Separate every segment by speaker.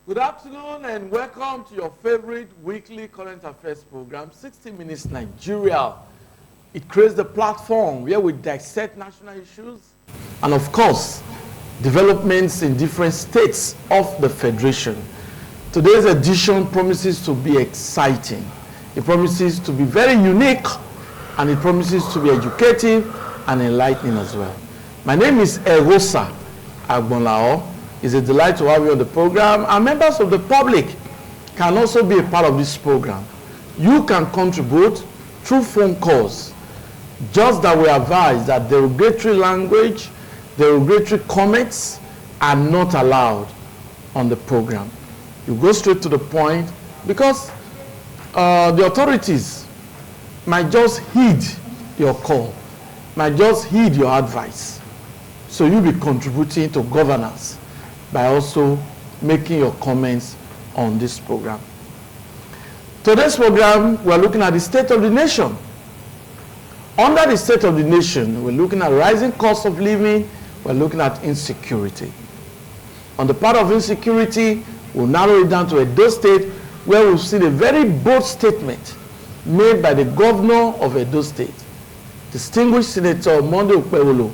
Speaker 1: Good afternoon and welcome to your favorite weekly current affairs program, 60 Minutes Nigeria. It creates the platform where we dissect national issues and, of course, developments in different states of the Federation. Today's edition promises to be exciting. It promises to be very unique, and it promises to be educative and enlightening as well. My name is Erosa Agbonlao. It's a delight to have you on the program, and members of the public can also be a part of this program. You can contribute through phone calls. Just that we advise that derogatory language, derogatory comments are not allowed on the program. You go straight to the point, because the authorities might just heed your call, might just heed your advice. So you'll be contributing to governance by also making your comments on this program. Today's program, we're looking at the state of the nation. Under the state of the nation, we're looking at rising cost of living, we're looking at insecurity. On the part of insecurity, we'll narrow it down to Edo State, where we've seen a very bold statement made by the governor of Edo State, distinguished Senator Monday Okpewolo,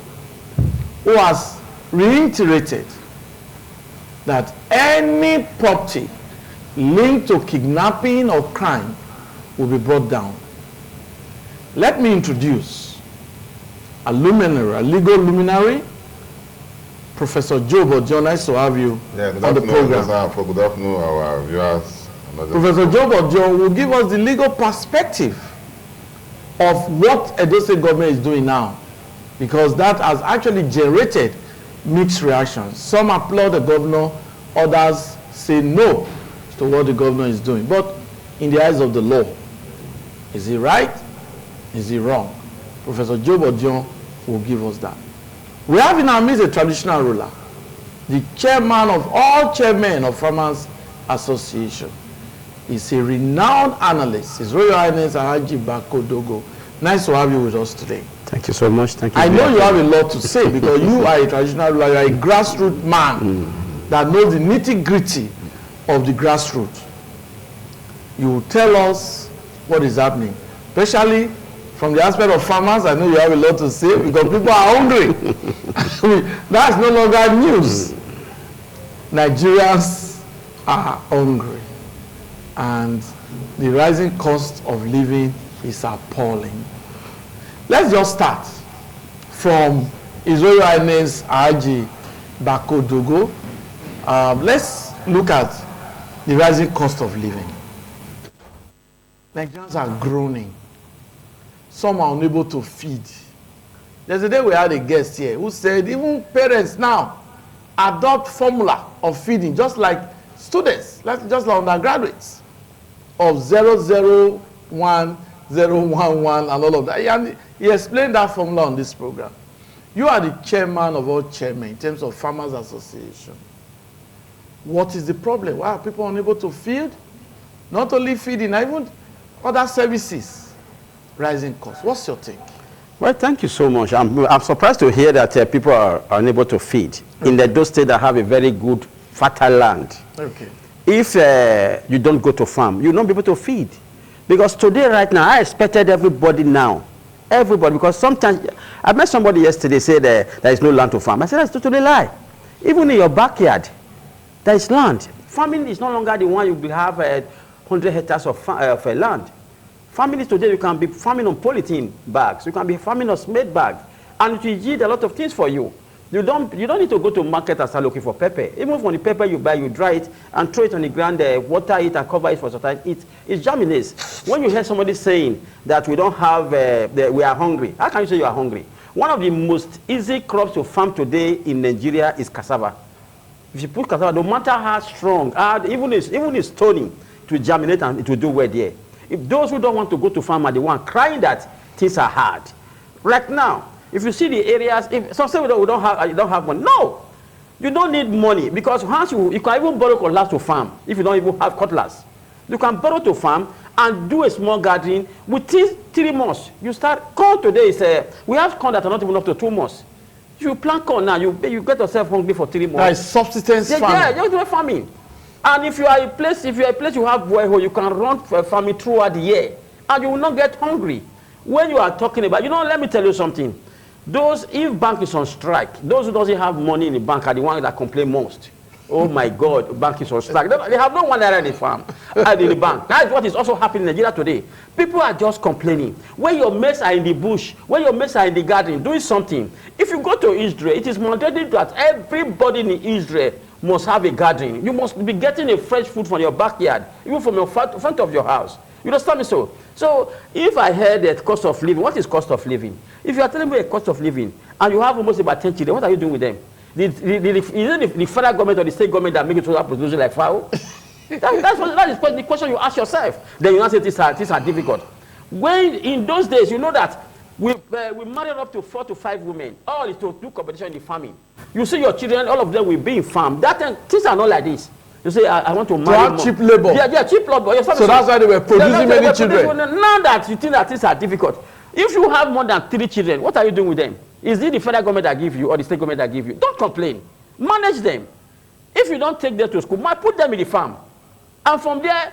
Speaker 1: who has reiterated that any property linked to kidnapping or crime will be brought down. Let me introduce a luminary, a legal luminary, Professor Joe Bodjo. Nice to have you on the program.
Speaker 2: Good afternoon, our viewers.
Speaker 1: Professor Joe Bodjo will give us the legal perspective of what Edo State government is doing now, because that has actually generated mixed reactions. Some applaud the governor, others say no to what the governor is doing. But in the eyes of the law, is he right? Is he wrong? Professor Joe Bodjo will give us that. We have in our midst a traditional ruler, the chairman of all chairmen of Farmers Association. He's a renowned analyst. His Royal Highness Alhaji Bako Dogo. Nice to have you with us today.
Speaker 3: Thank you so much. Thank you.
Speaker 1: I know you have a lot to say, because you are a traditional ruler, you are a grassroots man that knows the nitty-gritty of the grassroots. You will tell us what is happening, especially from the aspect of farmers. I know you have a lot to say, because people are hungry. That's no longer news. Nigerians are hungry, and the rising cost of living is appalling. Let's just start from His Royal Highness Alhaji Bako Dogo. Let's look at the rising cost of living. Nigerians are groaning. Some are unable to feed. There's a day we had a guest here who said even parents now adopt formula of feeding, just like students, just like undergraduates, of 001, 011 and all of that. And he explained that formula on this program. You are the chairman of all chairmen in terms of Farmers Association. What is the problem? Why are people unable to feed? Not only feeding, even other services, rising costs. What's your take?
Speaker 3: Well, thank you so much. I'm surprised to hear that people are unable to feed. Okay. In the Edo State, that have a very good, fertile land. Okay. If you don't go to farm, you won't be able to feed. Because today, right now, I expected everybody now. Everybody, because sometimes, I met somebody yesterday say that there is no land to farm. I said, that's totally lie. Even in your backyard, there is land. Farming is no longer the one you have 100 hectares of land. Farming is today, you can be farming on polythene bags. You can be farming on cement bags. And it will yield a lot of things for you. You don't need to go to market and start looking for pepper. Even from the pepper you buy, you dry it and throw it on the ground, water it and cover it for some time. It germinates. When you hear somebody saying that we don't have, we are hungry, how can you say you are hungry? One of the most easy crops to farm today in Nigeria is cassava. If you put cassava, no matter how strong, even it's stony, it will germinate and it will do well there. If those who don't want to go to farm are the one crying that things are hard. Right now, if you see the areas, if some say you don't have money. No, you don't need money, because once you can even borrow cutlass to farm if you don't even have cutlass. You can borrow to farm and do a small gardening within 3 months. You start corn today is we have corn that are not even up to 2 months. You plant corn now, you get yourself hungry for 3 months.
Speaker 1: That is subsistence farming.
Speaker 3: Yeah, you're doing farming. And if you are a place, you have borehole, you can run farming throughout the year, and you will not get hungry. When you are talking about, let me tell you something. If bank is on strike, those who doesn't have money in the bank are the ones that complain most. Oh my God, bank is on strike. They have no one there in the farm, in the bank. That is what is also happening in Nigeria today. People are just complaining. When your mates are in the bush, when your mates are in the garden doing something, if you go to Israel, it is mandated that everybody in Israel must have a garden. You must be getting a fresh food from your backyard, even from your front of your house. You understand me? So if I heard that cost of living, what is cost of living? If you are telling me a cost of living and you have almost about 10 children, what are you doing with them? Is it the federal government or the state government that make it so that producing like fowl? that is the question you ask yourself. Then you answer these are difficult. When in those days, you know that we married up to 4 to 5 women, all is to do competition in the farming. You see your children, all of them will be in farm. Things are not like this. You say, I want to marry more.
Speaker 1: Cheap labor.
Speaker 3: Yeah, cheap labor.
Speaker 1: So that's why they were producing many children.
Speaker 3: Now that you think that things are difficult, if you have more than 3 children, what are you doing with them? Is it the federal government that give you or the state government that give you? Don't complain. Manage them. If you don't take them to school, put them in the farm. And from there,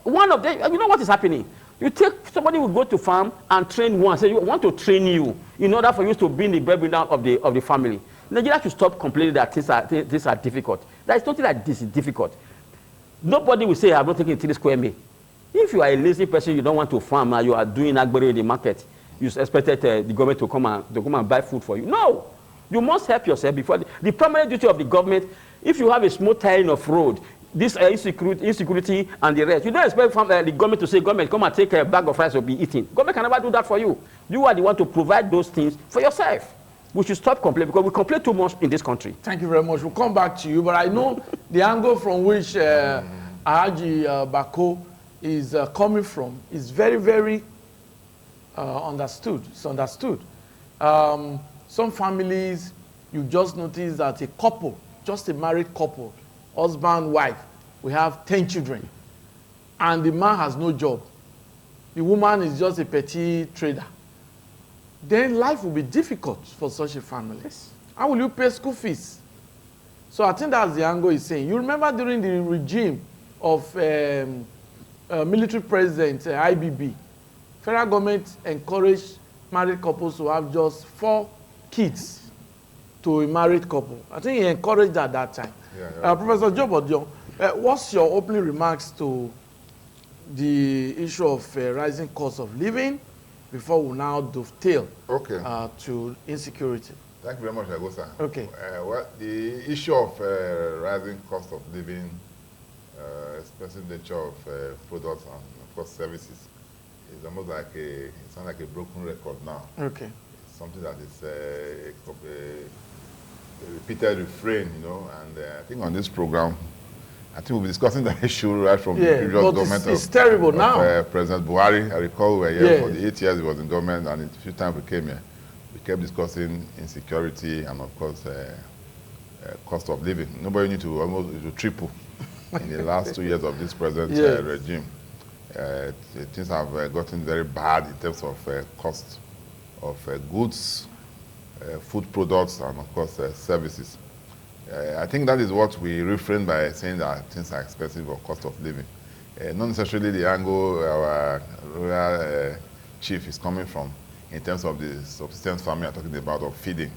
Speaker 3: one of them, you know what is happening? You take somebody who go to farm and train one. Say, you want to train you in order for you to be in the breadwinner of the family. Nigeria should stop complaining that things are difficult. There is nothing like this is difficult. Nobody will say, I have not taken 3 square meals. If you are a lazy person, you don't want to farm, and you are doing agbero in the market, you expected the government to come and buy food for you. No, you must help yourself before the primary duty of the government. If you have a smooth tiling of road, this insecurity and the rest, you don't expect the government to say, government, come and take a bag of rice to be eaten. Government can never do that for you. You are the one to provide those things for yourself. We should stop complaining because we complain too much in this country.
Speaker 1: Thank you very much. We'll come back to you, but I know the angle from which Ahaji Bako is coming from is very, very understood. It's understood. Some families, you just notice that a couple, just a married couple, husband, wife, we have 10 children, and the man has no job. The woman is just a petty trader. Then life will be difficult for such a family.
Speaker 3: Yes.
Speaker 1: How will you pay school fees? So I think that's the angle he's saying. You remember during the regime of military president, IBB, federal government encouraged married couples to have just 4 kids to a married couple. I think he encouraged that at that time. Yeah. Professor Joe Odion, what's your opening remarks to the issue of rising cost of living before we now dovetail to insecurity?
Speaker 2: Thank you very much, Agosa.
Speaker 1: Okay.
Speaker 2: Well, the issue of rising cost of living, especially the nature of products and of course services, is almost like it sounds like a broken record now.
Speaker 1: Okay.
Speaker 2: It's something that is a repeated refrain, and I think on this program, I think we'll be discussing that issue right from the previous government.
Speaker 1: It's terrible now.
Speaker 2: President Buhari, I recall we were here for the 8 years he was in government, and a few times we came here, we kept discussing insecurity and of course cost of living. Nobody need to almost triple in the last 2 years of this present regime. Things have gotten very bad in terms of cost of goods, food products, and of course services. I think that is what we refrain by saying that things are expensive or cost of living. Not necessarily the angle our rural chief is coming from in terms of the subsistence farming I'm talking about, of feeding.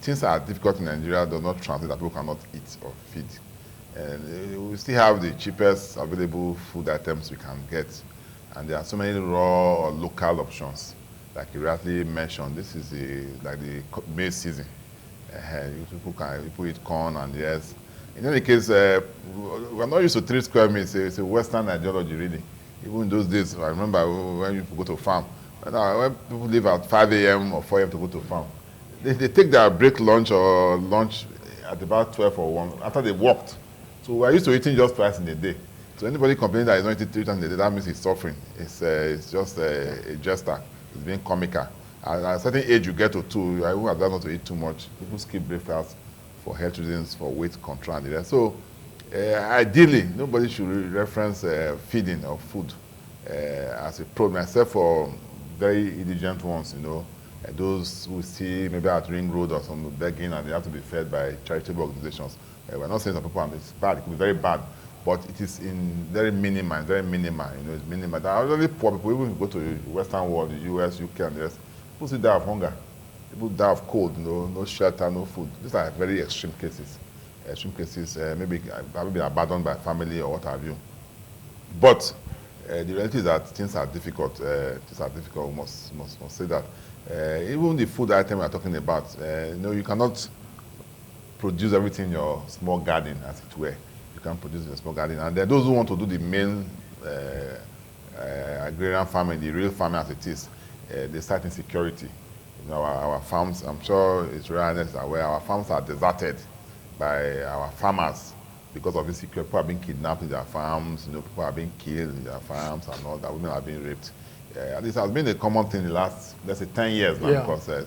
Speaker 2: Things are difficult in Nigeria does not translate that people cannot eat or feed. We still have the cheapest available food items we can get, and there are so many raw or local options. Like you rightly mentioned, this is like the maize season. People eat corn and yes. In any case, we're not used to 3 square meters. It's a Western ideology, really. Even in those days, I remember when people go to farm. When people leave at 5 a.m. or 4 a.m. to go to farm, they take their break lunch or lunch at about 12 or 1 after they walked. So we're used to eating just twice in a day. So anybody complaining that he's not eating 3 times in a day, that means he's suffering. It's just a jester. It's being comical. At a certain age, you get to 2. I won't advise not to eat too much. People skip breakfast for health reasons, for weight control and the rest. So ideally, nobody should reference feeding or food as a problem, except for very indigent ones, those who see maybe at Ring Road or some begging and they have to be fed by charitable organizations. We're not saying some people it's bad, it could be very bad, but it is in very minimal, it's minimal. There are only poor people, even if you go to the Western world, the US, UK, and the rest, people still die of hunger. People die of cold, no shelter, no food. These are very extreme cases. Maybe have been abandoned by family or what have you. But the reality is that things are difficult. We must say that. Even the food item we are talking about, you cannot produce everything in your small garden, as it were. You can produce in a small garden. And there are those who want to do the main agrarian farming, the real farming as it is. They start insecurity. Our farms, I'm sure it's awareness where our farms are deserted by our farmers because of insecurity. People are being kidnapped in their farms, people are being killed in their farms and all that. Women are being raped. This has been a common thing in the last, let's say, 10 years now, because the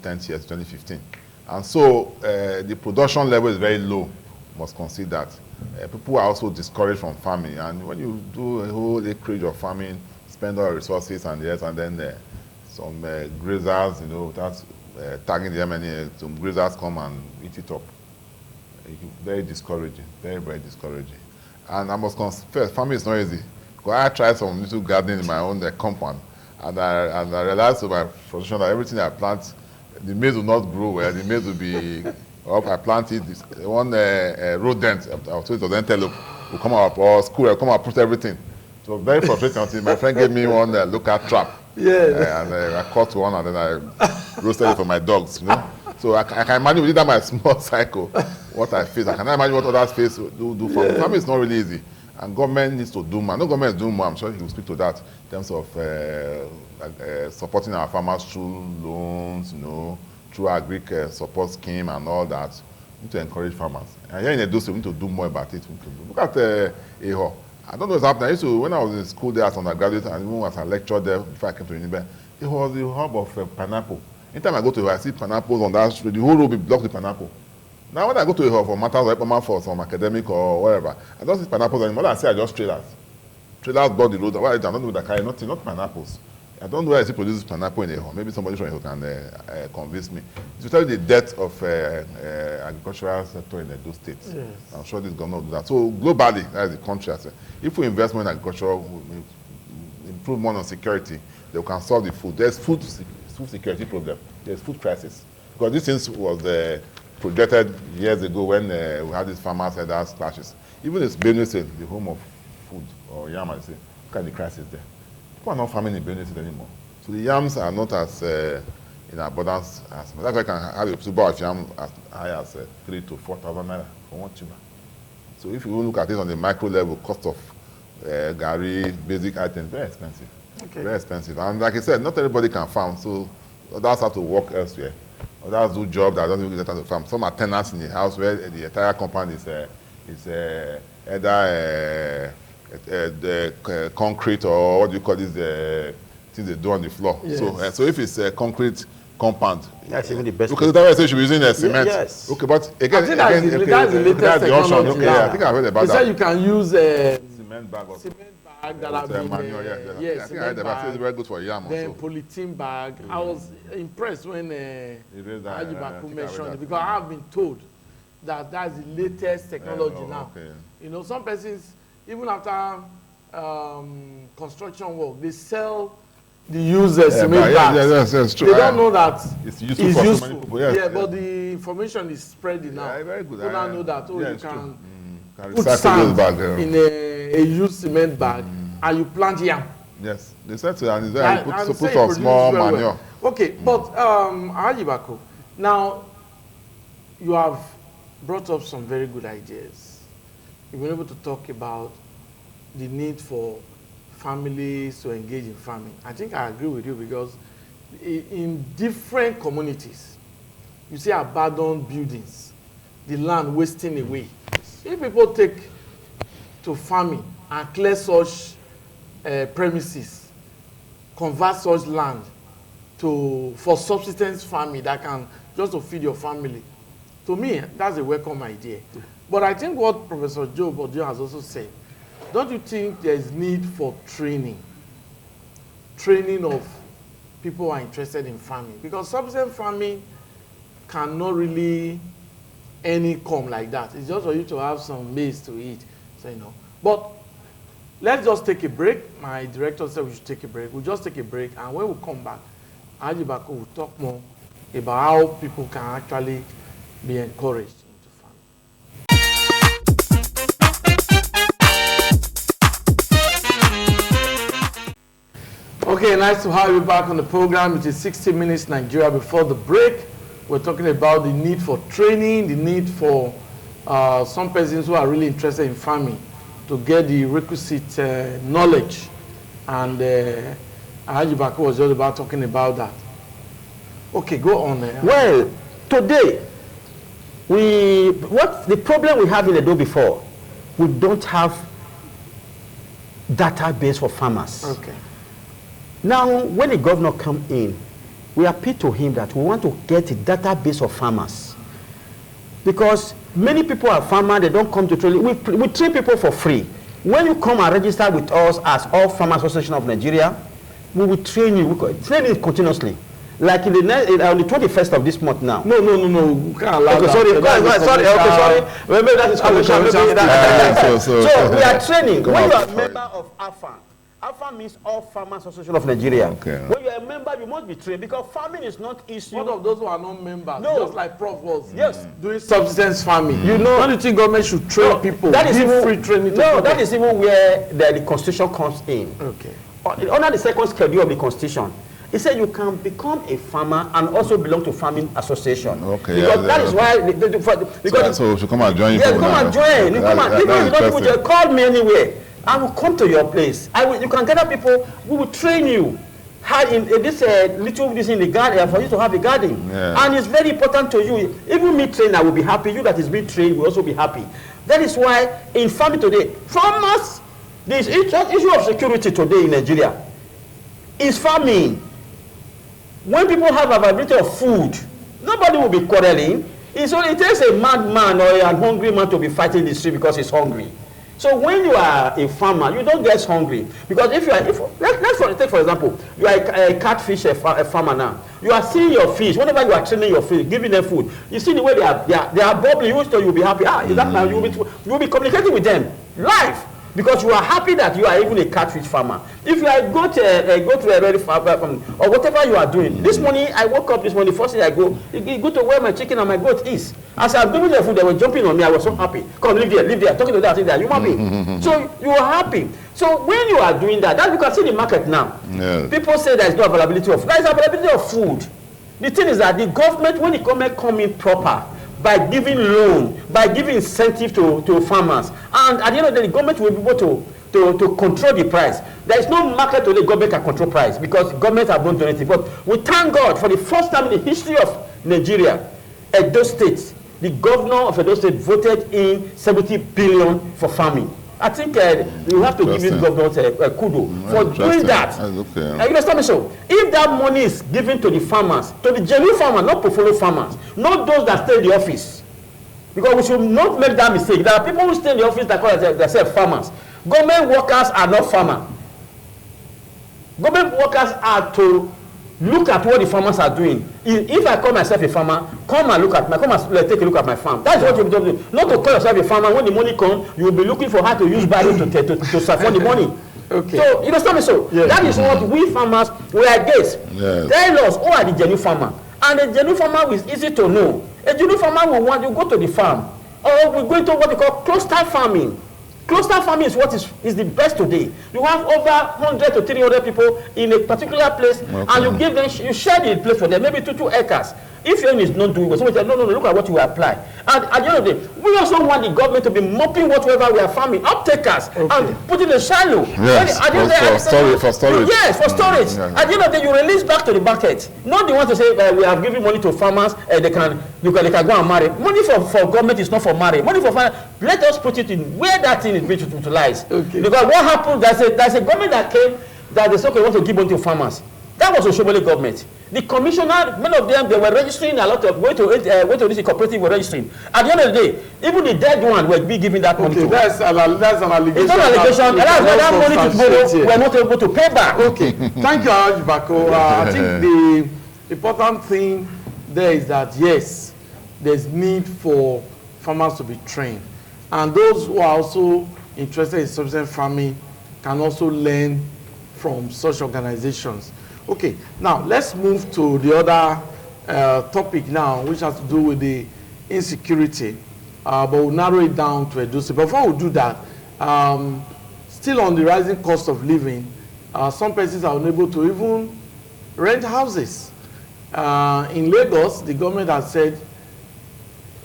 Speaker 2: 10th year, 2015. And so the production level is very low, must concede that. People are also discouraged from farming. And when you do a whole acreage of farming, spend all the resources and yes, and then some grazers, without tagging the M&A, some grazers come and eat it up. Very discouraging, very, very discouraging. And I must confess, farming is not easy. Because I tried some little gardening in my own compound, and I realized to my frustration that everything I plant, the maize will not grow well, the maize will be up. I planted this one rodent, I was told it was antelope, will come up, or squirrel will come up, put everything. So very frustrating until my friend gave me one local trap. Yeah. And I caught one and then I roasted it for my dogs, So I can imagine within that my small cycle what I face. I can imagine what others face do for me. Farming is not really easy. And government needs to do more. No government is doing more. I'm sure he will speak to that in terms of supporting our farmers through loans, through agric support scheme and all that. We need to encourage farmers. And here in Edo, we need to do more about it. Look at Eho. I don't know what's happening. When I was in school there as an undergraduate and even as a lecturer there before I came to university, it was the hub of pineapple. Anytime I go to Eho, I see pineapples on that street. The whole road will be blocked with pineapple. Now when I go to Eho for matters like for some academic or whatever, I don't see pineapples anymore. I see I just trailers. Trailers block the road. Why I don't know that carry nothing, not pineapples. I don't know where I see produces pineapple in Eho. Maybe somebody from Eho can convince me. To tell you the death of agricultural sector in Edo State. Yes. I'm sure this government will do that. So globally, that is the country. If we invest more in agriculture, we improve more on security, they can solve the food. There's food security problem. There's food crisis. Because this thing was projected years ago when we had these farmers-herders clashes. Even as Benue State, the home of food, or yam, I say, look at the crisis there. People are not farming in Benue State anymore. So the yams are not as in abundance as much. That's why I can have a tuber of yam as high as 3,000 to 4,000 naira for one tuber. So if you look at it on the micro level, cost of gari, basic items, very expensive. Okay. Very expensive. And like I said, not everybody can farm, so others have to work elsewhere. Others do jobs that don't even get out of farm. Some are tenants in the house where the entire compound is either concrete or what do you call this things they do on the floor. Yes. So if it's a concrete compound,
Speaker 3: that's even the best.
Speaker 2: Because that's why I say you should be using cement.
Speaker 3: Yes.
Speaker 2: Okay, but again,
Speaker 1: that's the latest technology.
Speaker 2: Okay, I think I heard about that.
Speaker 1: They say you can use
Speaker 2: cement bag or
Speaker 1: cement bag that have been
Speaker 2: I think I heard about it. It's very good for yam.
Speaker 1: Then polythene bag. I was impressed when Ajibaku mentioned it, because I have been told that that's the latest technology now. Okay. Some persons, even after construction work, they sell the used cement bags.
Speaker 2: Yes, true.
Speaker 1: They don't know that
Speaker 2: it's useful for so many people. Yes,
Speaker 1: but the information is spreading now.
Speaker 2: Yeah, very good.
Speaker 1: People now know that you can put
Speaker 2: sand
Speaker 1: bag, in a used cement bag and you plant yam.
Speaker 2: Yes, they said to and you put some small manure.
Speaker 1: Well. Okay, but Ajibaku, now you have brought up some very good ideas. You've been able to talk about the need for families to engage in farming. I think I agree with you, because in different communities, you see abandoned buildings, the land wasting away. If people take to farming and clear such premises, convert such land for subsistence farming that can just to feed your family, to me, that's a welcome idea. But I think what Professor Joe Bodio has also said, don't you think there is need for training of people who are interested in farming? Because subsistence farming cannot really any come like that. It's just for you to have some maize to eat. So, you know. But let's just take a break. My director said we should take a break. We'll just take a break, and when we come back, Haji Bako will talk more about how people can actually be encouraged into farming. Okay, nice to have you back on the program. It is 60 Minutes Nigeria. Before the break, we're talking about the need for training, the need for some persons who are really interested in farming to get the requisite knowledge. And Haji Bako was just about talking about that. Okay, go on.
Speaker 3: Well, today, the problem we have in the day before, we don't have database for farmers.
Speaker 1: Okay.
Speaker 3: Now, when the governor come in, we appeal to him that we want to get a database of farmers. Because many people are farmers, they don't come to training. We train people for free. When you come and register with us as All Farmers Association of Nigeria, we will train you. We train you continuously. Like on the 21st of this month now.
Speaker 1: No. We can't allow that.
Speaker 3: Sorry. Remember that is commission. So we are training. When you are a member of AFA, AFA means All Farmers Association of Nigeria.
Speaker 2: Okay.
Speaker 3: When you are a member, you must be trained because farming is not easy.
Speaker 1: One of those who are not members,
Speaker 3: no.
Speaker 1: just like Prof was
Speaker 3: doing
Speaker 1: subsistence farming.
Speaker 3: You know,
Speaker 1: don't you think government should train people?
Speaker 3: That is even,
Speaker 1: free training.
Speaker 3: No, that is even where the constitution comes in.
Speaker 1: Okay.
Speaker 3: Under the second schedule of the constitution, it said you can become a farmer and also belong to farming association.
Speaker 2: Okay.
Speaker 3: Because that is why.
Speaker 2: So we should come and join you.
Speaker 3: Yeah, come and join. You come and, even you don't just call me anywhere. I will come to your place. You can gather people. We will train you. In this little this in the garden for you to have a garden, and it's very important to you. Even me trained, I will be happy. You that is being trained will also be happy. That is why in farming today, farmers, this issue of security today in Nigeria is farming. When people have availability of food, nobody will be quarreling. It takes a madman or a hungry man to be fighting the street because he's hungry. So when you are a farmer, you don't get hungry. Because if you are, let's take for example, you are a catfish farmer now. You are seeing your fish, whenever you are training your fish, giving them food, you see the way they are bubbling, you'll be happy. Is that now? You'll be communicating with them live. Because you are happy that you are even a catfish farmer. If you are go to a ready farm or whatever you are doing. This morning, I woke up this morning, first thing I go to where my chicken and my goat is. As I was giving them food, they were jumping on me. I was so happy. Come, live there. Talking to them, I think they are human being. So you are happy. So when you are doing that you can see the market now. Yes. People say there is no availability of food. There is availability of food. The thing is that the government, when the government come in proper, by giving loan, by giving incentive to farmers, and at the end of the day, the government will be able to control the price. There is no market today government can control price because government have not done anything. But we thank God for the first time in the history of Nigeria, Edo State, the governor of Edo State voted in 70 billion for farming. I think you have to give this government a kudos for doing that. Okay. You understand me? So, if that money is given to the farmers, to the genuine farmers, not portfolio farmers, not those that stay in the office, because we should not make that mistake. There are people who stay in the office that call themselves farmers. Government workers are not farmers. Government workers are to look at what the farmers are doing. If I call myself a farmer, come and take a look at my farm. That's what you're doing. Not to call yourself a farmer. When the money comes, you will be looking for how to use value to siphon the money. Okay. So you understand me? So that is what we farmers we are against. Yes. Tell us who are the genuine farmer, and the genuine farmer is easy to know. A genuine farmer will want you go to the farm, or we go into what they call cluster farming. Cluster farming is what is the best today. You have over 100 to 300 people in a particular place, and you give them, you share the place for them, maybe 2 acres. If your own is not doing well, somebody says, no, look at what you apply. And at the end of the day, we also want the government to be mopping whatever we are farming, uptakers, and put it in shallow.
Speaker 2: Yes, for storage.
Speaker 3: Yes, for storage. At the end of the day, you release back to the market. Not the one to say, we have given money to farmers, they can go and marry. Money for government is not for marriage. Money for farmers, let us put it in where that thing is being utilized. Okay. Because what happened, there's a government that came, that they said, okay, we want to give money to farmers. That was a Shomole government. The commissioner, many of them, they were registering a lot of way to this cooperative were registering. At the end of the day, even the dead one will be giving that money to.
Speaker 1: That's an allegation.
Speaker 3: It's not an allegation. That money to borrow, we're not able to pay back.
Speaker 1: Okay. Thank you, Haji Bako. I think the important thing there is that, yes, there's need for farmers to be trained. And those who are also interested in subsistence farming can also learn from such organizations. Okay, now let's move to the other topic now, which has to do with the insecurity, but we'll narrow it down to Edo State. Before we do that, still on the rising cost of living, some persons are unable to even rent houses. In Lagos, the government has said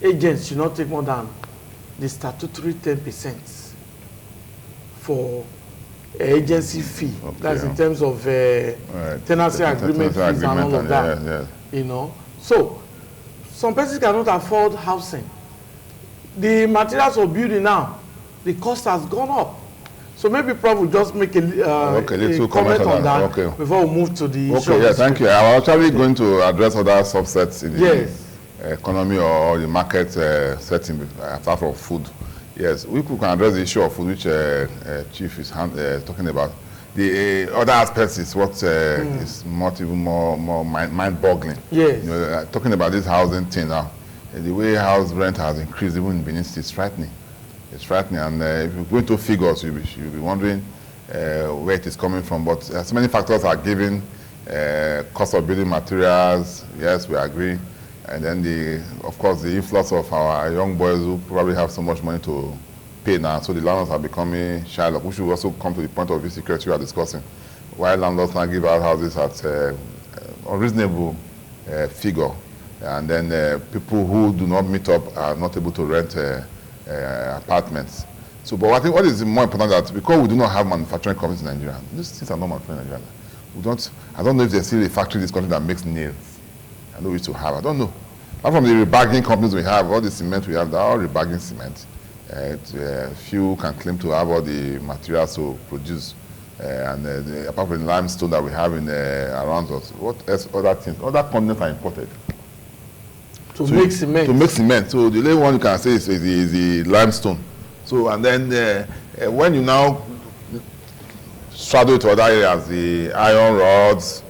Speaker 1: agents should not take more than the statutory 10% for agency fee. Okay. That's in terms of tenancy agreement fees and all of that. You know, so some persons cannot afford housing. The materials for building now, the cost has gone up. So maybe Prof will just make a comment on that before we move to the issue.
Speaker 2: Okay, yeah, thank you. I was actually going to address other subsets in the economy or the market setting apart from food. Yes, we can address the issue of food, which Chief is talking about. The other aspects is what is even more mind-boggling.
Speaker 1: Yes.
Speaker 2: You know, talking about this housing thing now, the way house rent has increased even in Benin State is frightening. It's frightening, and if you go into figures, you'll be wondering where it is coming from. But so many factors are given: cost of building materials. Yes, we agree, and then of course, the influx of our young boys who probably have so much money to pay now. So the landlords are becoming shallow. We should also come to the point of insecurity we are discussing. Why landlords now give out houses at unreasonable figure, and then people who do not meet up are not able to rent apartments. So, but I think what is more important that because we do not have manufacturing companies in Nigeria, these things are not manufacturing in Nigeria. I don't know if there's still a factory in this country that makes nails. I know we used to have. I don't know. Apart from the rebagging companies we have, all the cement we have, they're all rebagging cement. Few can claim to have all the materials to produce. Apart from the limestone that we have in around us, what else? Other things, other continents are imported.
Speaker 1: To make cement.
Speaker 2: To make cement. So the only one you can say is the limestone. So and then when you now straddle to other areas, the iron rods,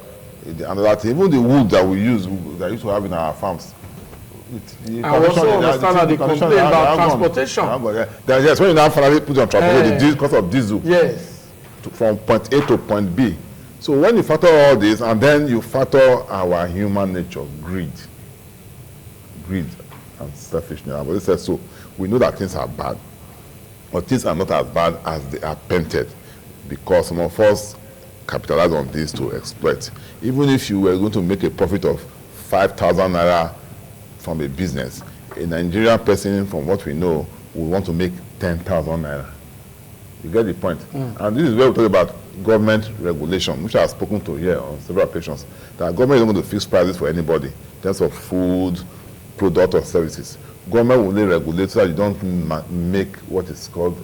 Speaker 2: another thing, even the wood that we use, that we used to have in our farms.
Speaker 1: I also understand that they complain about transportation.
Speaker 2: Yes, when you now finally put on transportation, the cost of diesel.
Speaker 1: Yes.
Speaker 2: From point A to point B. So when you factor all this, and then you factor our human nature, greed and selfishness. I've always said so. We know that things are bad, but things are not as bad as they are painted, because some of us capitalize on this to exploit. Even if you were going to make a profit of 5,000 naira from a business, a Nigerian person, from what we know, will want to make 10,000 naira. You get the point? And this is where we talk about government regulation, which I have spoken to here on several occasions. That government is not going to fix prices for anybody in terms of food, product, or services. Government will only regulate so that you don't make what is called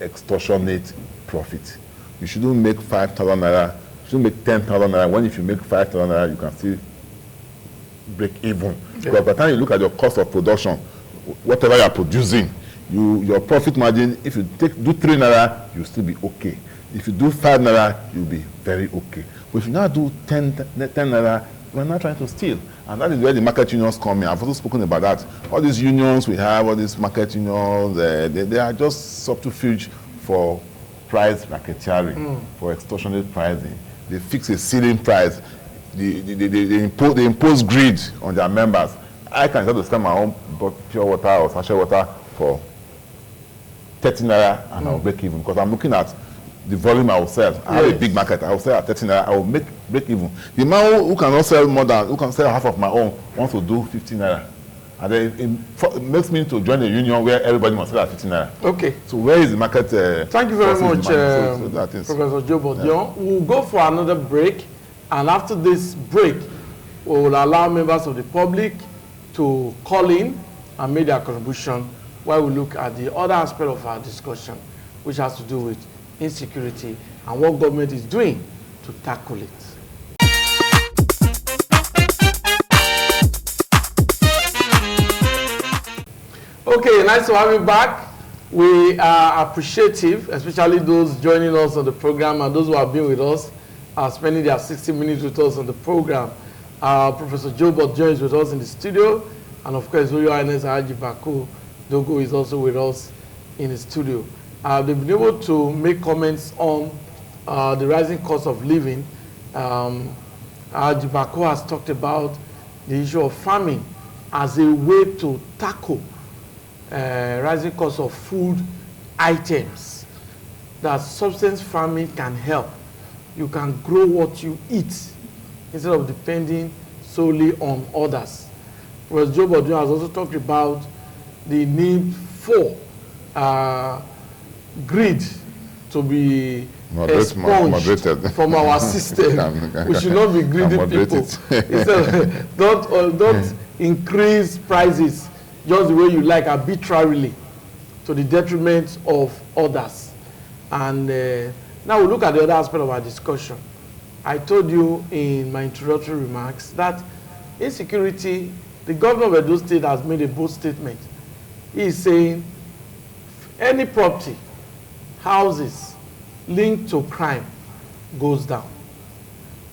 Speaker 2: extortionate profit. You shouldn't make 5,000 naira, you shouldn't make 10,000 naira. When if you make 5,000 naira, you can still break even. Because by the time you look at your cost of production, whatever you are producing, your profit margin, if you do 3 naira, you'll still be okay. If you do 5 naira, you'll be very okay. But if you now do 10 naira, we're not trying to steal. And that is where the market unions come in. I've also spoken about that. All these unions we have, all these market unions, they are just subterfuge for price racketeering, for extortionate pricing. They fix a ceiling price. They impose greed on their members. I can just sell my own pure water or sachet water for 30 naira and I'll break even, because I'm looking at the volume I will sell. I have a big market. I will sell at 30 naira. I will break even. The man who cannot sell who can sell half of my own wants to do 50 naira. And then it makes me to join a union where everybody must sell at 50 naira.
Speaker 1: Okay.
Speaker 2: So where is the market?
Speaker 1: Thank you very much, Professor Joe Bodion.
Speaker 2: Yeah.
Speaker 1: We'll go for another break. And after this break, we will allow members of the public to call in and make their contribution while we look at the other aspect of our discussion, which has to do with insecurity and what government is doing to tackle it. Okay, nice to have you back. We are appreciative, especially those joining us on the program and those who have been with us, spending their 60 minutes with us on the program. Professor Joe Bodion is with us in the studio, And of course, Royal Highness Haji Bako Dogo is also with us in the studio. They've been able to make comments on the rising cost of living. Haji Bako has talked about the issue of farming as a way to tackle rising cost of food items. That subsistence farming can help. You can grow what you eat instead of depending solely on others. Professor Joe Bodun has also talked about the need for greed to be expunged from our system. We should not be greedy people. Don't increase prices just the way you like arbitrarily to the detriment of others. And now we look at the other aspect of our discussion. I told you in my introductory remarks that insecurity, the governor of Edo State has made a bold statement. He is saying any property, houses linked to crime goes down.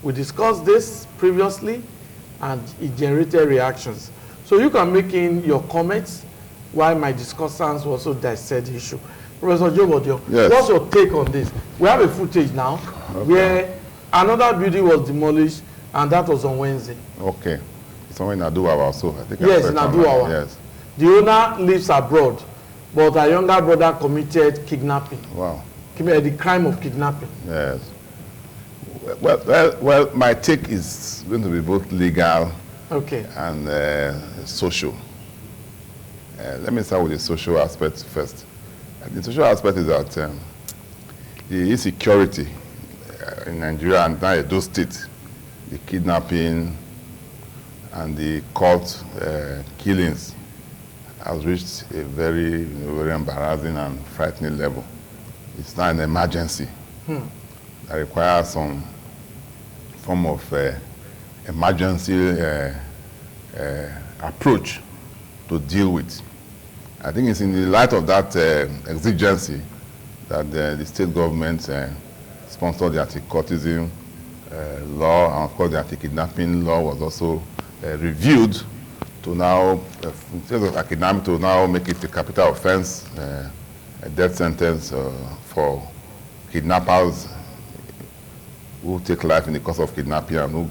Speaker 1: We discussed this previously and it generated reactions. So you can make in your comments while my discussants also dissect the issue. Professor Joe Bodun, yes. What's your take on this? We have a footage now where another building was demolished, and that was on Wednesday. Okay.
Speaker 2: Somewhere in Aduwawa also. I think
Speaker 1: yes, in Aduwawa. Yes. The owner lives abroad, but her younger brother committed kidnapping.
Speaker 2: Wow.
Speaker 1: The crime of kidnapping.
Speaker 2: Yes. Well, my take is going to be both legal and social. Let me start with the social aspect first. The social aspect is that the insecurity in Nigeria and now Edo State, the kidnapping and the cult killings has reached a very, very embarrassing and frightening level. It's now an emergency that requires some form of emergency approach to deal with. I think it's in the light of that exigency that the state government sponsored the anti-cultism law, and of course the anti-kidnapping law was also reviewed to now, instead of kidnapping, to now make it a capital offense, a death sentence for kidnappers who take life in the course of kidnapping and who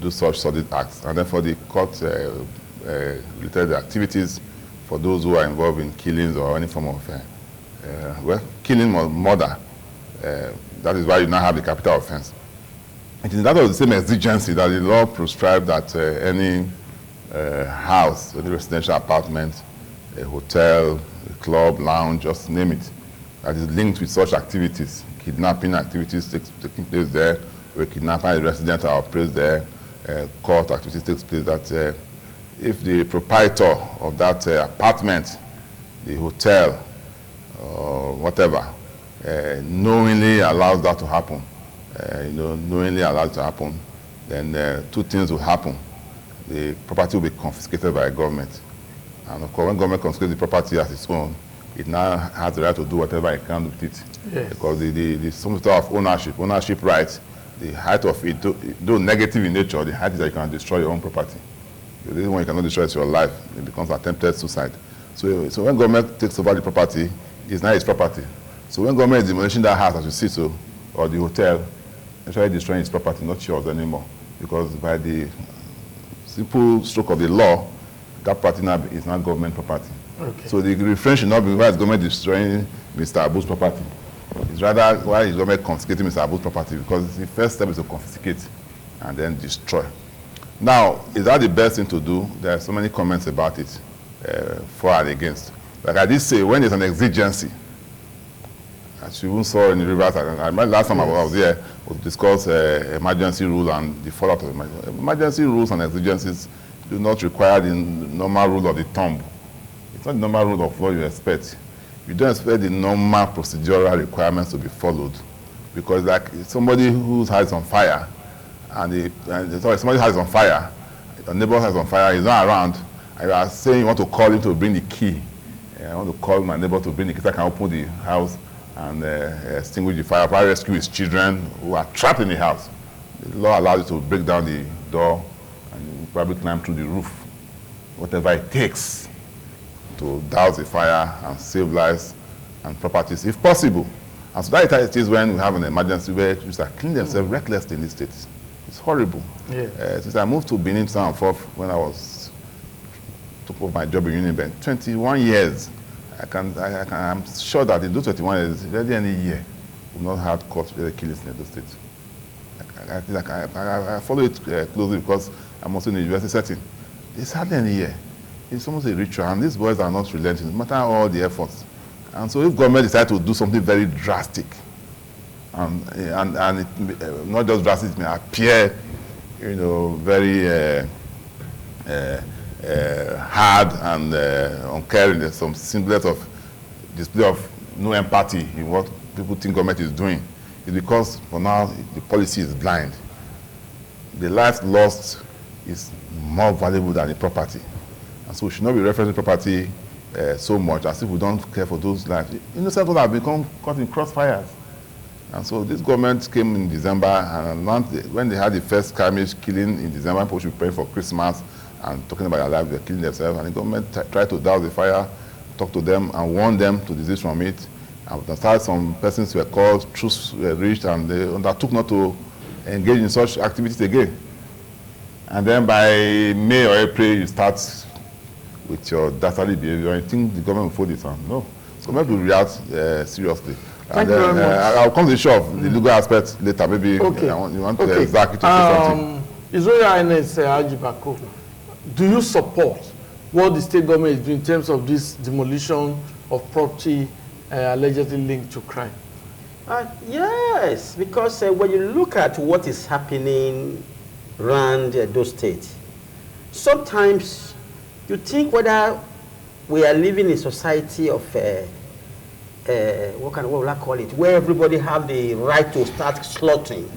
Speaker 2: do such sordid acts. And then for the court related activities, for those who are involved in killings or any form of killing or murder, that is why you now have the capital offense. It is that of the same exigency that the law prescribed that any house, any residential apartment, a hotel, a club, lounge, just name it, that is linked with such activities, kidnapping activities taking place there, where kidnapper is resident or operates there, court activities takes place, that if the proprietor of that apartment, the hotel, or whatever, knowingly allows that to happen, knowingly allows it to happen, then two things will happen. The property will be confiscated by the government. And of course, when government confiscates the property as its own, it now has the right to do whatever it can with it. Yes. Because the some sort of ownership rights, the height of it, though negative in nature, the height is that you can destroy your own property. The reason why you cannot destroy your life, it becomes attempted suicide. So when government takes over the property, it's not its property. So when government is demolishing that house, as you see so, or the hotel, actually destroying its property, not yours anymore. Because by the simple stroke of the law, that property now is not government property. Okay. So the refrain should not be why is government destroying Mr. Abu's property. It's rather why is government confiscating Mr. Abu's property, because the first step is to confiscate and then destroy. Now, is that the best thing to do? There are so many comments about it, for and against. Like I did say, when there's an exigency, as you even saw in the rivers, I remember last time I was here, we discussed emergency rule and the fallout of emergency. Emergency rules and exigencies do not require the normal rule of the thumb. It's not the normal rule of what you expect. You don't expect the normal procedural requirements to be followed, because like somebody whose house is on fire, somebody has on fire, your neighbor's house is on fire, he's not around, and you are saying you want to call him to bring the key. I want to call my neighbor to bring the key so I can open the house and extinguish the fire, probably rescue his children who are trapped in the house. The law allows you to break down the door and probably climb through the roof. whatever it takes to douse the fire and save lives and properties, if possible. And so that it is when we have an emergency where people are cleaning themselves recklessly in this state. It's horrible.
Speaker 1: Yeah.
Speaker 2: Since I moved to Benin 2004, when I took over my job in Union Bank, 21 years. I'm sure that in those 21 years, barely any year, we've not had court killings in those states. I follow it closely because I'm also in a university setting. It's hardly any year. It's almost a ritual, and these boys are not relenting, no matter all the efforts. And so if government decides to do something very drastic, and not just drastic, it may appear, very hard and uncaring. There's some semblance of display of no empathy in what people think government is doing. It's because for now the policy is blind. The life lost is more valuable than the property, and so we should not be referencing property so much as if we don't care for those lives. Innocent people have become caught in crossfires. And so this government came in December, and when they had the first skirmish killing in December, people should be praying for Christmas and talking about their lives, they're killing themselves. And the government tried to douse the fire, talk to them and warn them to desist from it. And started some persons were called, truths were reached, and they undertook not to engage in such activities again. And then by May or April, you start with your dastardly behavior. I think the government will fold its hand. No. So maybe we'll react seriously.
Speaker 1: Thank you very much.
Speaker 2: I'll come to the show of the legal aspect later. Maybe you want to exactly to say something.
Speaker 1: His Royal Highness Haji Bako, do you support what the state government is doing in terms of this demolition of property allegedly linked to crime?
Speaker 3: Yes, because when you look at what is happening around those states, sometimes you think whether we are living in a society of what will I call it, where everybody have the right to start slaughtering,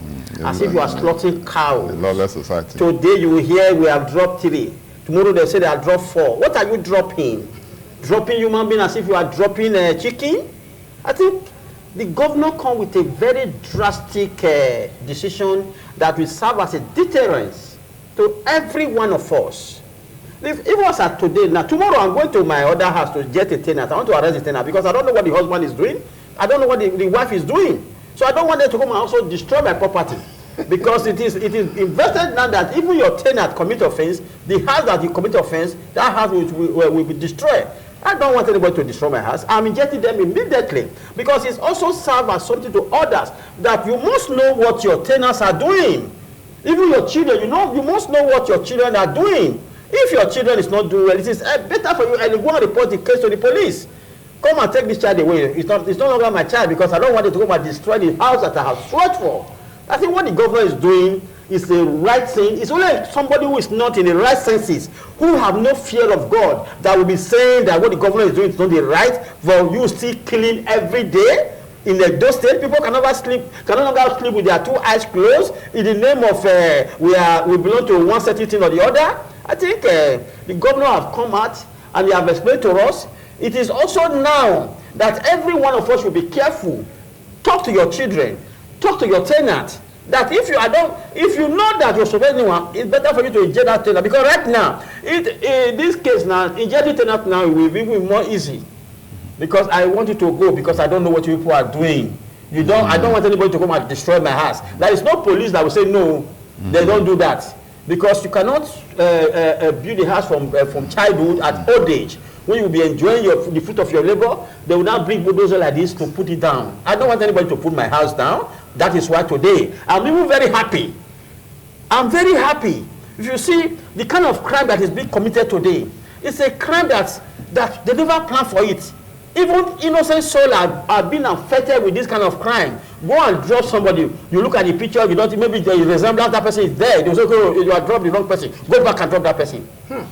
Speaker 3: as if you are slaughtering cows.
Speaker 2: A lawless society.
Speaker 3: Today you will hear we have dropped 3. Tomorrow they say they have dropped 4. What are you dropping? Dropping human being as if you are dropping chicken? I think the governor come with a very drastic decision that will serve as a deterrence to every one of us. If it was at today, now tomorrow I'm going to my other house to get a tenant. I want to arrest the tenant because I don't know what the husband is doing. I don't know what the wife is doing. So I don't want them to come and also destroy my property. Because it is invested now that even your tenant commit offense, the house that you commit offense, that house will be destroyed. I don't want anybody to destroy my house. I'm injecting them immediately because it's also served as something to others that you must know what your tenants are doing. Even your children, you must know what your children are doing. If your children is not doing well, it is better for you and you go and report the case to the police. Come and take this child away. It's no longer my child because I don't want it to go and destroy the house that I have fought for. I think what the governor is doing is the right thing. It's only somebody who is not in the right senses, who have no fear of God, that will be saying that what the governor is doing is not the right. For you still killing every day in those states, people can no longer sleep with their 2 eyes closed in the name of we belong to one certain thing or the other. I think the governor have come out and they have explained to us. It is also now that every one of us will be careful. Talk to your children. Talk to your tenant. That if you know that you're supposed to, it's better for you to inject that tenant. Because right now, in this case now, injecting tenant now will be more easy. Because I want you to go because I don't know what you people are doing. I don't want anybody to come and destroy my house. There is no police that will say no, they don't do that. Because you cannot build a house from childhood at old age. When you will be enjoying the fruit of your labor, they will now bring bulldozer like this to put it down. I don't want anybody to put my house down. That is why today, I'm even very happy. I'm very happy. If you see the kind of crime that is being committed today, it's a crime that they never planned for it. Even innocent souls are being affected with this kind of crime. Go and drop somebody. You look at the picture, you don't, maybe the resemblance that person is there. They say, oh, you are dropped the wrong person. Go back and drop that person.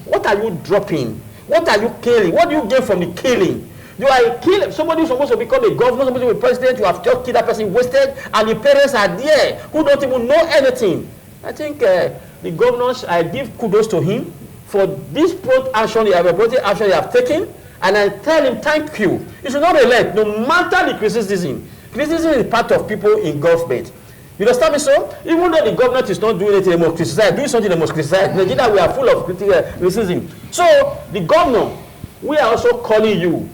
Speaker 3: What are you dropping? What are you killing? What do you get from the killing? You are killing somebody who's supposed to become a governor, somebody who is president. You have just killed that person, wasted, and the parents are there who don't even know anything. I think the governors, I give kudos to him for this prompt action he have taken. And I tell him, thank you. You should not relent, no matter the criticism. Criticism is part of people in government. You understand me? So even though the government is not doing anything, they must criticize. Doing something, they must criticize. Nigeria, we are full of criticism. So the governor, we are also calling you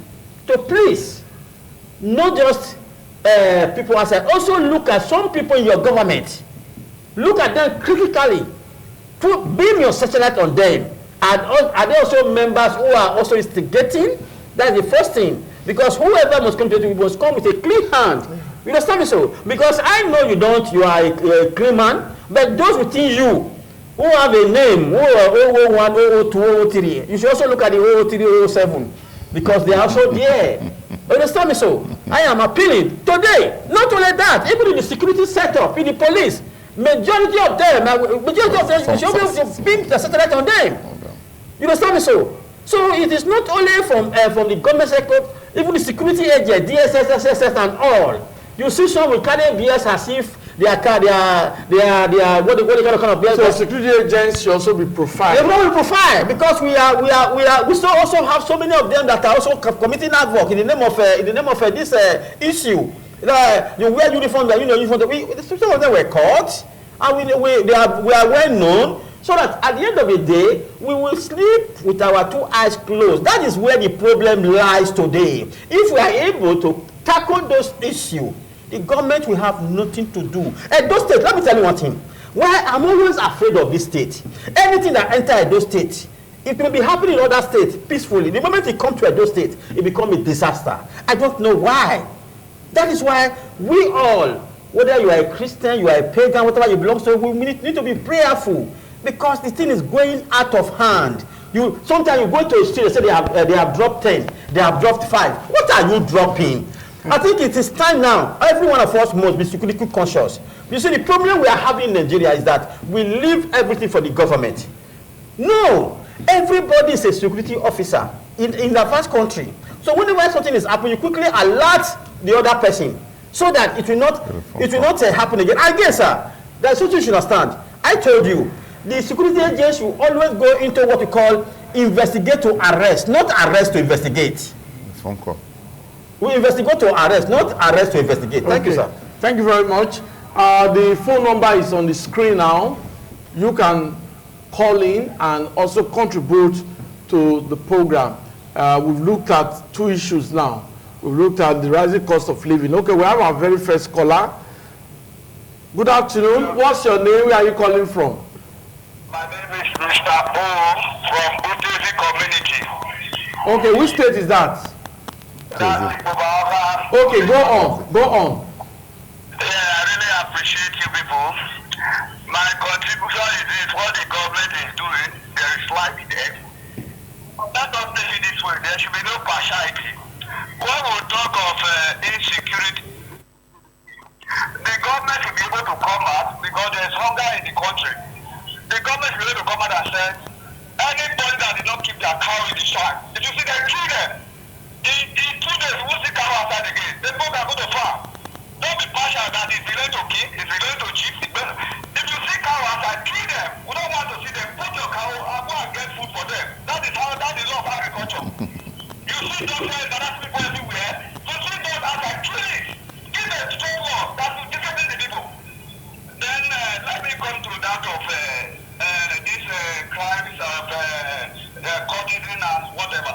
Speaker 3: to please, not just people outside, also look at some people in your government. Look at them critically. Beam your searchlight on them. And are they also members who are also instigating? That's the first thing. Because whoever must come to you must come with a clean hand. You understand me? So? Because I know you don't, you are a clean man, but those within you who have a name, who are 001, 002, 003, you should also look at the 003, 007, because they are also there. You understand me? So? I am appealing today, not only that, even in the security setup, in the police, majority of them, you should be able to beam the satellite on them. You understand me? So? So it is not only from the government sector, even the security agent, DSS, SSS, and all. You see some will carry BS as if they are what they kind of BS.
Speaker 1: So security agents should also be profiled.
Speaker 3: They will be profiled because we still also have so many of them that are also committing havoc in the name of this issue. You wear uniform, some of them were caught, and we are well known. So that at the end of the day, we will sleep with our two eyes closed. That is where the problem lies today. If we are able to tackle those issues, the government will have nothing to do. Edo State, let me tell you one thing. Why I'm always afraid of this state. Anything that enters Edo State, it may be happening in other states peacefully. The moment it comes to Edo State, it becomes a disaster. I don't know why. That is why we all, whether you are a Christian, you are a pagan, whatever you belong to, we need to be prayerful. Because the thing is going out of hand. Sometimes you go to a street and say they have dropped 10, they have dropped 5. What are you dropping? I think it is time now. Every one of us must be security conscious. You see, the problem we are having in Nigeria is that we leave everything for the government. No, everybody is a security officer in the first country. So whenever something is happening, you quickly alert the other person so that it will not happen again. Again, sir, that's something you should understand. I told you. The security agents will always go into what we call investigate to arrest, not arrest to investigate.
Speaker 2: Phone call.
Speaker 3: We investigate to arrest, not arrest to investigate. Thank you, sir.
Speaker 1: Thank you very much. The phone number is on the screen now. You can call in and also contribute to the program. We've looked at two issues now. We've looked at the rising cost of living. Okay, we have our very first caller. Good afternoon. What's your name? Where are you calling from?
Speaker 4: My name is Mr. O from Utezi community.
Speaker 1: Okay, which state is that? Okay, go on.
Speaker 4: Yeah, I really appreciate you people. My contribution is this: what the government is doing, there is light there. Let us take it this way: there should be no partiality. When we talk of insecurity, the government should be able to come out because there is hunger in the country. The government should be able to come out and say, anybody that did not keep their cow in the shrine, if you see them, kill them. In 2 days, we will see cow outside again. They both are going to farm. Don't be partial that it's related to king, it's related to chief. If you see cow outside, kill them. We don't want to see them. Put your cow and go and get food for them. That is the law of agriculture. You see doctors and other people everywhere. You see those outside, kill it. Give them strong law that will discipline the people. Then let me come to that of these crimes of courtesan and whatever.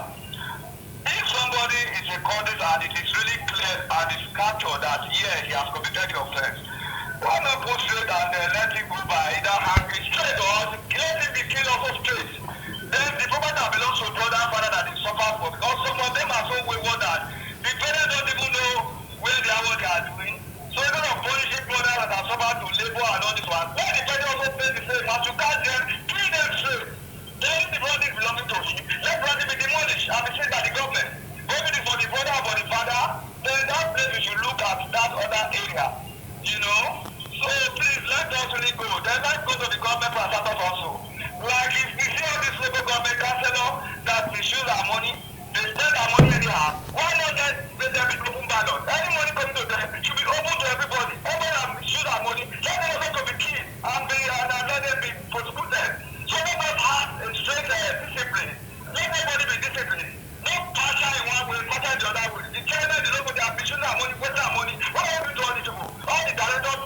Speaker 4: If somebody is a courtesan and it is really clear and it's captured that yes, he has committed the offense, why not go straight and let him go by either hanging straight or let him be killed also straight? Then the property that belongs to brother and father that is suffered for, because some of them are so wayward that the parents don't even know where they are, what they are doing. So instead of punishing brothers that are suffered to labor and all this one, when the parents also pay the same, as you catch them, kill them straight. Then the brother belonging to him, let brother be demolished and be seen by the government. Maybe for the brother or for the father, then that place we should look at that other area. You know? So please let us really go. Then let's go to the government for status also. Like if we see all this local government councillor that misuse our money, they spend our money anyhow. Why not let them be open ballot? Any money coming to them should be open to everybody. Everybody that misuse our money, let them also be killed and let them be prosecuted. So let us have a straight discipline. Let everybody be disciplined. Not partial in one way, partial in the other way. The China, the local, they are misusing our money, wasting our money. What are we doing to all the directors,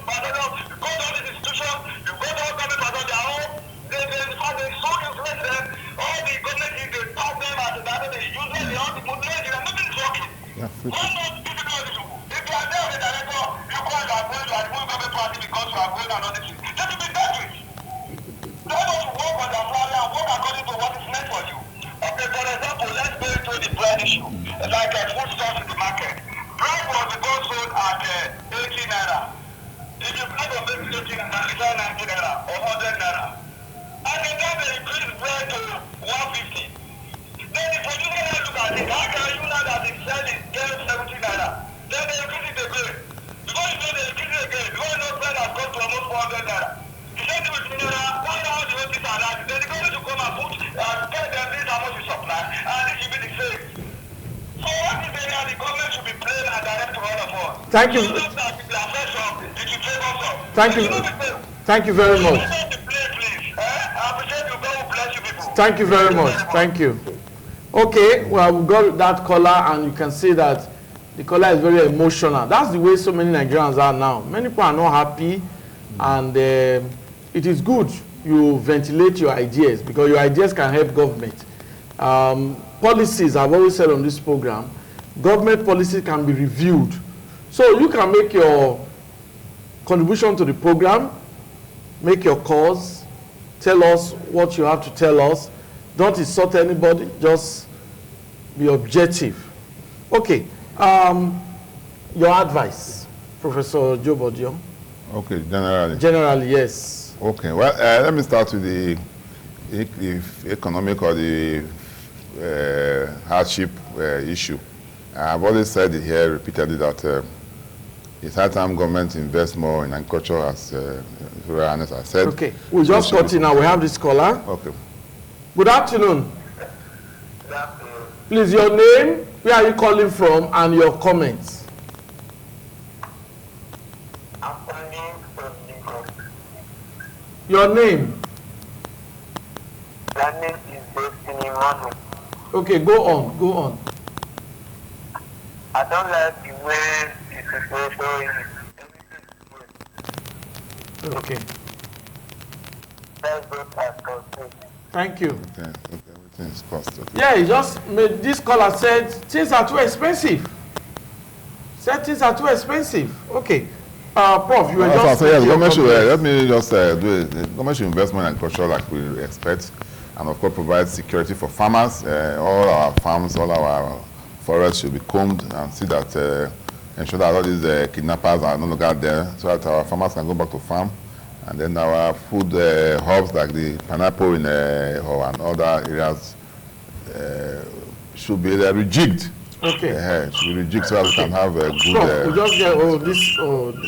Speaker 4: If you buy from baby 15 naira, it's 90 naira or 100 naira. And the time they increase bread to 150. Then the producer now look at it. How can you now that it's selling 10, 70 naira? Then they increase it again. Before you know they increase it again, before you know bread has gone to almost 400 naira. The same thing with naira. Why now the whole thing are that? Then the government should come and put and tell them this is how much you supply and this should be the same. So what is the now the government should be playing and direct to all of us?
Speaker 1: Thank you. Thank you. Thank you very much. Thank you very much. Thank you. Okay, well, we got that caller, and you can see that the caller is very emotional. That's the way so many Nigerians are now. Many people are not happy, and it is good you ventilate your ideas, because your ideas can help government. Policies, I've always said on this program, government policies can be reviewed. So you can make your contribution to the program, make your calls, tell us what you have to tell us. Don't insult anybody, just be objective. Okay, your advice, Professor Joe Bodio.
Speaker 2: Okay, generally.
Speaker 1: Generally, yes.
Speaker 2: Okay, well, let me start with the economic or the hardship issue. I've always said it here repeatedly that it's high time government invest more in agriculture, as very honest I said.
Speaker 1: Okay, we just got in now. We have this caller.
Speaker 2: Okay.
Speaker 1: Good afternoon.
Speaker 4: Good afternoon.
Speaker 1: Please, your name, where are you calling from, and your comments.
Speaker 4: I'm calling from Lagos.
Speaker 1: Your name.
Speaker 4: That name is Destiny Manu.
Speaker 1: Okay, go on, go on.
Speaker 4: I don't like the way the situation is.
Speaker 1: Okay,
Speaker 4: That's what I can say.
Speaker 1: thank you.
Speaker 2: Okay, everything is cost. Okay.
Speaker 1: Yeah, he just made, this caller said things are too expensive. Said things are too expensive. Okay, Prof, you were just.
Speaker 2: So yes, government should, let me just do it. The government should invest more in agriculture like we expect, and of course provide security for farmers. All our farms, all our forests should be combed and see that ensure that all these kidnappers are no longer there, so that our farmers can go back to farm. And then our food hubs like the pineapple in and other areas should be rejigged.
Speaker 1: Okay.
Speaker 2: Should be rejigged so that we can have a good.
Speaker 1: Prof, we just get this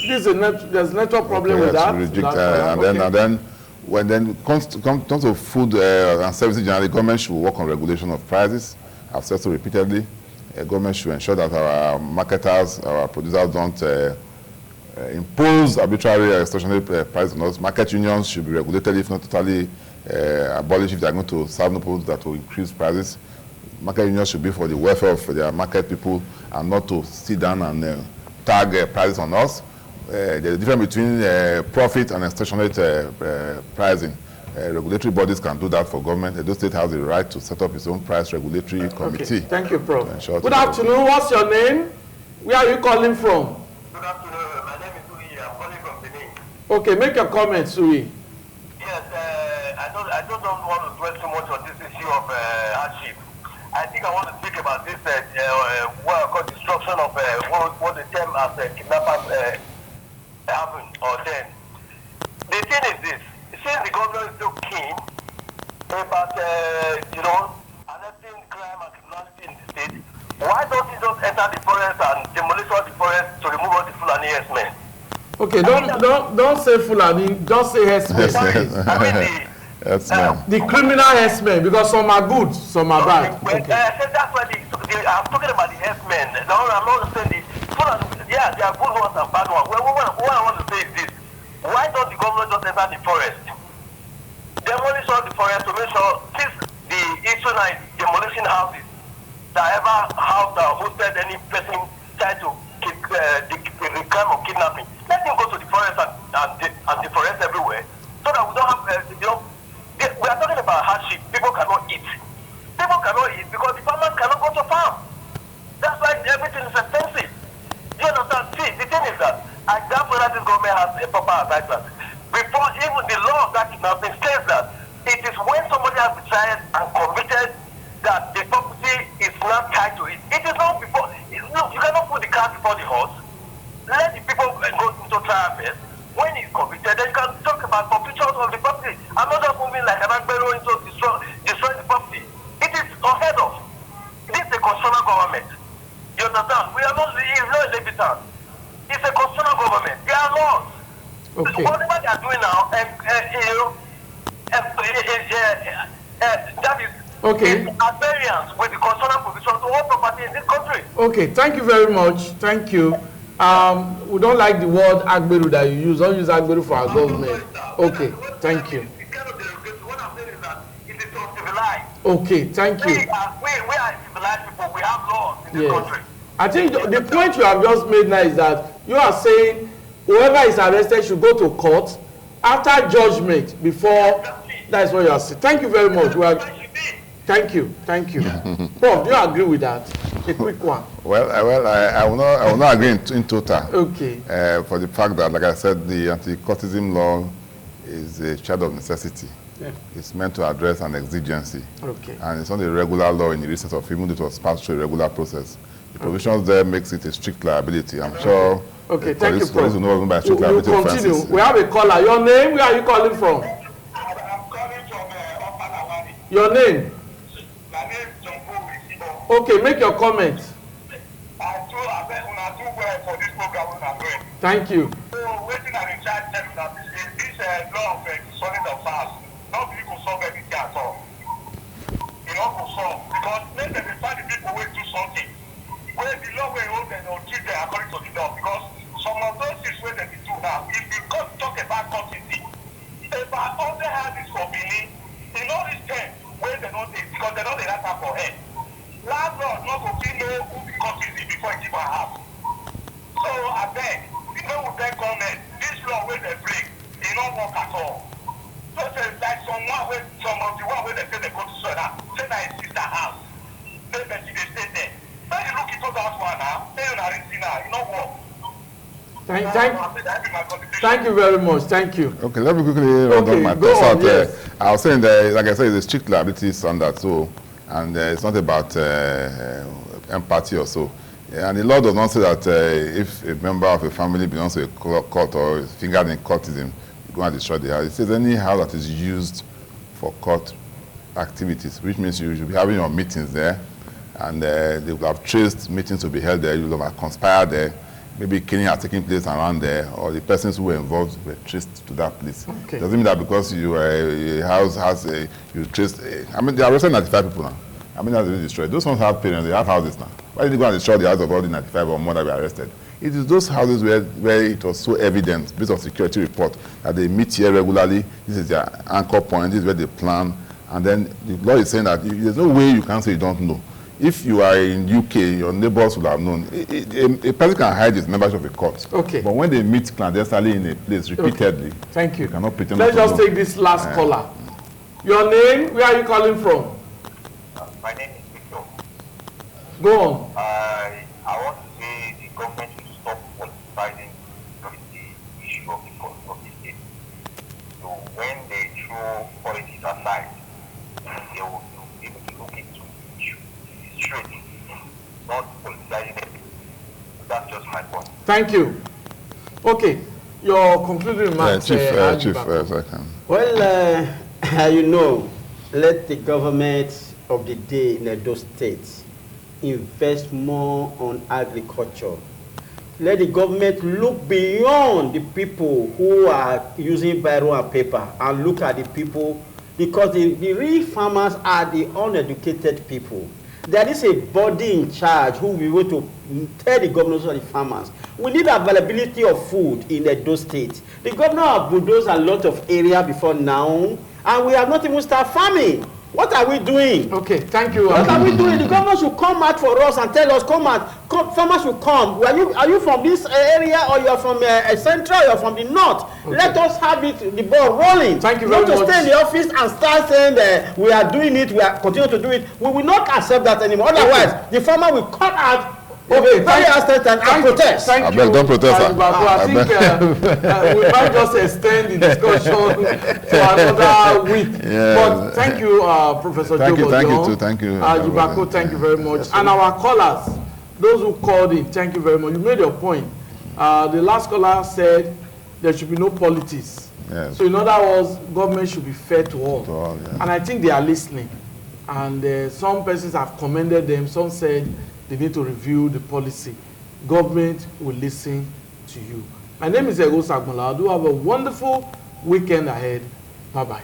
Speaker 1: is a there's network problem with that.
Speaker 2: And then when it comes to food and services generally, the government should work on regulation of prices. I've said so repeatedly. Government should ensure that our marketers, our producers don't impose arbitrary extortionary prices on us. Market unions should be regulated, if not totally abolished, if they are going to serve no purpose that will increase prices. Market unions should be for the welfare of their market people and not to sit down and tag prices on us. There's a difference between profit and extortionate pricing. Regulatory bodies can do that for government. Edo State has the right to set up its own price regulatory committee.
Speaker 1: Okay. Thank you, Prof. Good afternoon. What's your name? Where are you calling from?
Speaker 4: Good afternoon. My name is Uyi. I'm calling from Benin.
Speaker 1: Okay, make your comments, Uyi.
Speaker 4: Yes, I don't want to dwell too much on this issue of hardship. I think I want to speak about this what I call destruction of what the term as kidnappers happen or then. The thing is this. Since the government is so keen about, arresting crime and criminality in the state, why don't you just enter the forest and demolish all the forest to remove all the Fulani herdsmen?
Speaker 1: Okay, don't say Fulani, just say herdsmen. The criminal herdsmen, because some are good, some are bad.
Speaker 4: Okay. That's why I'm talking about the herdsmen. I'm not saying the Fulani, yeah, they are good ones and bad ones. What I want to say is this. Why don't the government just enter the forest? Demolish all the forest to make sure since the issue now is demolishing houses that ever house that hosted any person trying to the crime of kidnapping. Let him go to the forest and the forest everywhere so that we don't have, we are talking about hardship. People cannot eat. People cannot eat because the farmers cannot go to farm. That's why everything is expensive. You understand? See, the thing is that I doubt whether this government has a proper advisor. Before even the law of that kidnapping says that it is when somebody has decided and committed that the property is not tied to it. It is not before. You cannot put the cart before the horse. Let the people go into trial first. completed, then you can talk about completion of the property. I'm not just moving like an Agbero into destroy the property. It is unheard of. This is a constitutional government. You understand? We are not, it's not a levitan. It's a constitutional government. There are laws.
Speaker 1: Okay.
Speaker 4: Whatever they are doing now, that is
Speaker 1: okay.
Speaker 4: at variance with the constitutional provisions of all property in this country.
Speaker 1: Okay, thank you very much. Thank you. We don't like the word Agberu that you use. Don't use Agberu for our government. Okay, thank you.
Speaker 4: What I'm saying is that it is uncivilized.
Speaker 1: Okay, thank you.
Speaker 4: We are civilized people. We have laws in this country.
Speaker 1: I think the point you have just made now is that you are saying whoever is arrested should go to court after judgment before. That's what you are saying. Thank you very much. Thank you. Prof, do you agree with that? A quick one.
Speaker 2: Well, I will not agree in total.
Speaker 1: Okay.
Speaker 2: For the fact that, like I said, the anti-cultism law is a child of necessity.
Speaker 1: Yeah.
Speaker 2: It's meant to address an exigency.
Speaker 1: Okay.
Speaker 2: And it's not a regular law in the recent of even it was passed through a regular process. The provisions there makes it a strict liability. I'm sure.
Speaker 1: Okay, thank you, Prof.
Speaker 2: Will know even by strict liability
Speaker 1: continue.
Speaker 2: offenses.
Speaker 1: We have a caller. Your name? Where are you calling from?
Speaker 4: I'm calling from Opalawani.
Speaker 1: Your name?
Speaker 4: My name is John Paul.
Speaker 1: Okay, make your comment.
Speaker 4: I do well for this program we are doing.
Speaker 1: Thank you.
Speaker 4: So, waiting and in charge telling that this law of solid of fast, not people solve everything at all. You know, to solve. Because let them find the people who do something. Where the law will hold them or treat them according to the law. Because some of those things where they do now, if you talk about custody, about all the houses for Benin, in all these terms, where they don't take, because they don't let that for head. Landlord not going to know who the custody before he give a house. So I beg, people will beg government, this law where they break, it don't work at all. So like some of the one where they say they go to Soda, say that it's sister house. They stay there. Now you look into that one now, say you're not in now, it don't work.
Speaker 1: Thank you very much. Thank you.
Speaker 2: Okay, let me quickly round up my thoughts out there. Yes. I was saying that, like I said, it's a strict liability standard, so, and it's not about empathy or so. And the law does not say that if a member of a family belongs to a cult or is fingered in cultism, you go and destroy the house. It says any house that is used for cult activities, which means you should be having your meetings there, and they will have traced meetings to be held there, you will have conspired there, maybe killing are taking place around there, or the persons who were involved were traced to that place.
Speaker 1: Okay.
Speaker 2: Doesn't mean that because a house has you traced, I mean, they are arrested 95 people now. I mean, that's really destroyed. Those ones have parents, they have houses now. Why did they go and destroy the house of all the 95 or more that were arrested? It is those houses where it was so evident, based on security report, that they meet here regularly. This is their anchor point, this is where they plan. And then the law is saying that there's no way you can say you don't know. If you are in UK, your neighbors will have known. A person can hide his membership of a cult. Okay. But when they meet clandestinely in a place repeatedly,
Speaker 1: thank you.
Speaker 2: Cannot pretend.
Speaker 1: Let's just take this last caller. Your name? Where are you calling from?
Speaker 4: My name is Victor.
Speaker 1: Go on.
Speaker 4: I want to say the government should stop politicizing the issue of the state. So when they throw politics aside, they will be able to look into the issue straight, not politicizing it. That's just my point.
Speaker 1: Thank you. Okay, your concluding remarks.
Speaker 2: Chief,
Speaker 3: Well, you know, let the government of the day in Edo State invest more on agriculture. Let the government look beyond the people who are using biro and paper and look at the people, because the real farmers are the uneducated people. There is a body in charge who will be able to tell the governors of the farmers. We need availability of food in Edo State. The governor has bulldozed a lot of area before now, and we have not even started farming. What are we doing?
Speaker 1: Okay, thank you.
Speaker 3: What are we doing? The government should come out for us and tell us, come out. Farmers should come. Are you from this area, or you are from Central, or you are from the North? Okay. Let us have the ball rolling.
Speaker 1: Thank you very much.
Speaker 3: Not to stay in the office and start saying that we are doing it, we are continue to do it. We will not accept that anymore. Otherwise, the farmer will come out. Okay, very and protest.
Speaker 1: Thank you.
Speaker 2: Don't protest.
Speaker 1: I think we might just extend the discussion to another week. Yeah. But thank you, Professor Joe.
Speaker 2: Thank you too. Thank you.
Speaker 1: Jibako, thank you very much. And our callers, those who called in, thank you very much. You made your point. The last caller said there should be no politics.
Speaker 2: Yes.
Speaker 1: So in other words, government should be fair to all.
Speaker 2: To all, yeah.
Speaker 1: And I think they are listening. And some persons have commended them. Some said they need to review the policy. Government will listen to you. My name is Ego Sagmola. Do have a wonderful weekend ahead. Bye-bye.